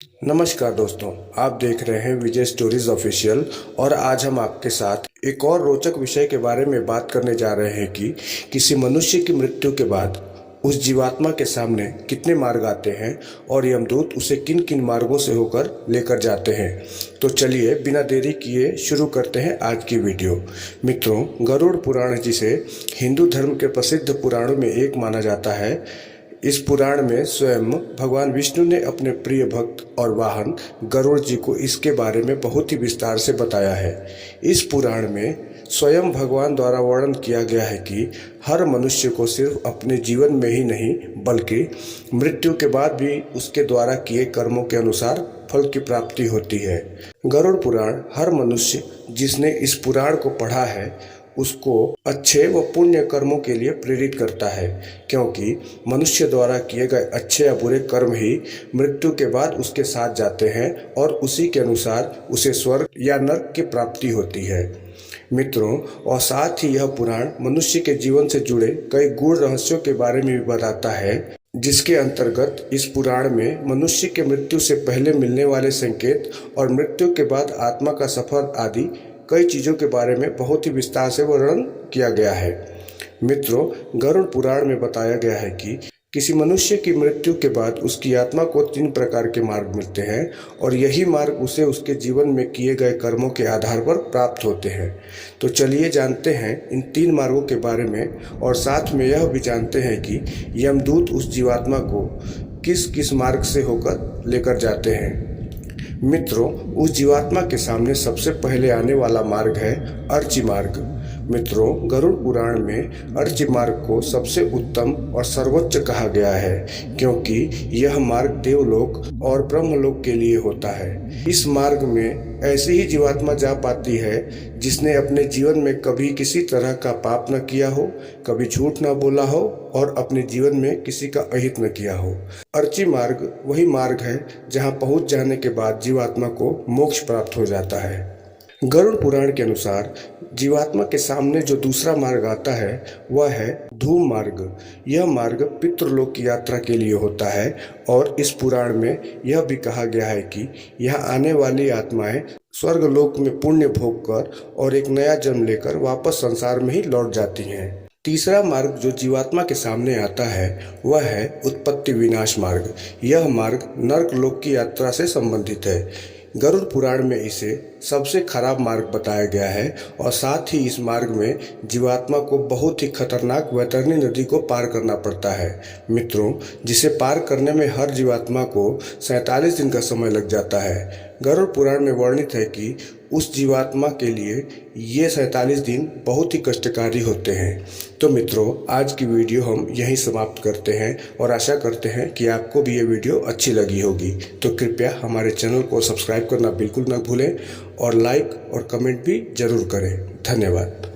नमस्कार दोस्तों, आप देख रहे हैं विजय स्टोरीज ऑफिशियल। और आज हम आपके साथ एक और रोचक विषय के बारे में बात करने जा रहे हैं कि किसी मनुष्य की मृत्यु के बाद उस जीवात्मा के सामने कितने मार्ग आते हैं और यमदूत उसे किन किन मार्गों से होकर लेकर जाते हैं। तो चलिए बिना देरी किए शुरू करते हैं आज की वीडियो। मित्रों, गरुड़ पुराण, जिसे हिंदू धर्म के प्रसिद्ध पुराणों में एक माना जाता है, इस पुराण में स्वयं भगवान विष्णु ने अपने प्रिय भक्त और वाहन गरुड़ जी को इसके बारे में बहुत ही विस्तार से बताया है। इस पुराण में स्वयं भगवान द्वारा वर्णन किया गया है कि हर मनुष्य को सिर्फ अपने जीवन में ही नहीं बल्कि मृत्यु के बाद भी उसके द्वारा किए कर्मों के अनुसार फल की प्राप्ति होती है। गरुड़ पुराण हर मनुष्य जिसने इस पुराण को पढ़ा है उसको अच्छे व पुण्य कर्मों के लिए प्रेरित करता है, क्योंकि मनुष्य द्वारा किए गए अच्छे या बुरे कर्म ही मृत्यु के बाद उसके साथ जाते हैं और उसी के अनुसार उसे स्वर्ग या नरक की प्राप्ति होती है। मित्रों, और साथ ही यह पुराण मनुष्य के जीवन से जुड़े कई गूढ़ रहस्यों के बारे में भी बताता है, जिसके अंतर्गत इस पुराण में मनुष्य के मृत्यु से पहले मिलने वाले संकेत और मृत्यु के बाद आत्मा का सफर आदि कई चीज़ों के बारे में बहुत ही विस्तार से वर्णन किया गया है। मित्रों, गरुड़ पुराण में बताया गया है कि किसी मनुष्य की मृत्यु के बाद उसकी आत्मा को 3 प्रकार के मार्ग मिलते हैं और यही मार्ग उसे उसके जीवन में किए गए कर्मों के आधार पर प्राप्त होते हैं। तो चलिए जानते हैं इन 3 मार्गों के बारे में और साथ में यह भी जानते हैं कि यमदूत उस जीवात्मा को किस किस मार्ग से होकर लेकर जाते हैं। मित्रों, उस जीवात्मा के सामने सबसे पहले आने वाला मार्ग है अर्ची मार्ग। मित्रों, गरुड़ पुराण में अर्ची मार्ग को सबसे उत्तम और सर्वोच्च कहा गया है, क्योंकि यह मार्ग देवलोक और ब्रह्मलोक के लिए होता है। इस मार्ग में ऐसी ही जीवात्मा जा पाती है जिसने अपने जीवन में कभी किसी तरह का पाप न किया हो, कभी झूठ न बोला हो और अपने जीवन में किसी का अहित न किया हो। अर्ची मार्ग वही मार्ग है जहां पहुंच जाने के बाद जीवात्मा को मोक्ष प्राप्त हो जाता है। गरुड़ पुराण के अनुसार जीवात्मा के सामने जो दूसरा मार्ग आता है वह है धूम मार्ग। यह मार्ग पितृलोक की यात्रा के लिए होता है और इस पुराण में यह भी कहा गया है कि यहाँ आने वाली आत्माएं स्वर्गलोक में पुण्य भोग कर और एक नया जन्म लेकर वापस संसार में ही लौट जाती हैं। तीसरा मार्ग जो जीवात्मा के सामने आता है वह है उत्पत्ति विनाश मार्ग। यह मार्ग नर्क लोक की यात्रा से संबंधित है। गरुड़ पुराण में इसे सबसे खराब मार्ग बताया गया है और साथ ही इस मार्ग में जीवात्मा को बहुत ही खतरनाक वैतरणी नदी को पार करना पड़ता है। मित्रों, जिसे पार करने में हर जीवात्मा को 47 दिन का समय लग जाता है। गरुड़ पुराण में वर्णित है कि उस जीवात्मा के लिए ये 47 दिन बहुत ही कष्टकारी होते हैं। तो मित्रों, आज की वीडियो हम यहीं समाप्त करते हैं और आशा करते हैं कि आपको भी ये वीडियो अच्छी लगी होगी। तो कृपया हमारे चैनल को सब्सक्राइब करना बिल्कुल न भूलें और लाइक और कमेंट भी जरूर करें। धन्यवाद।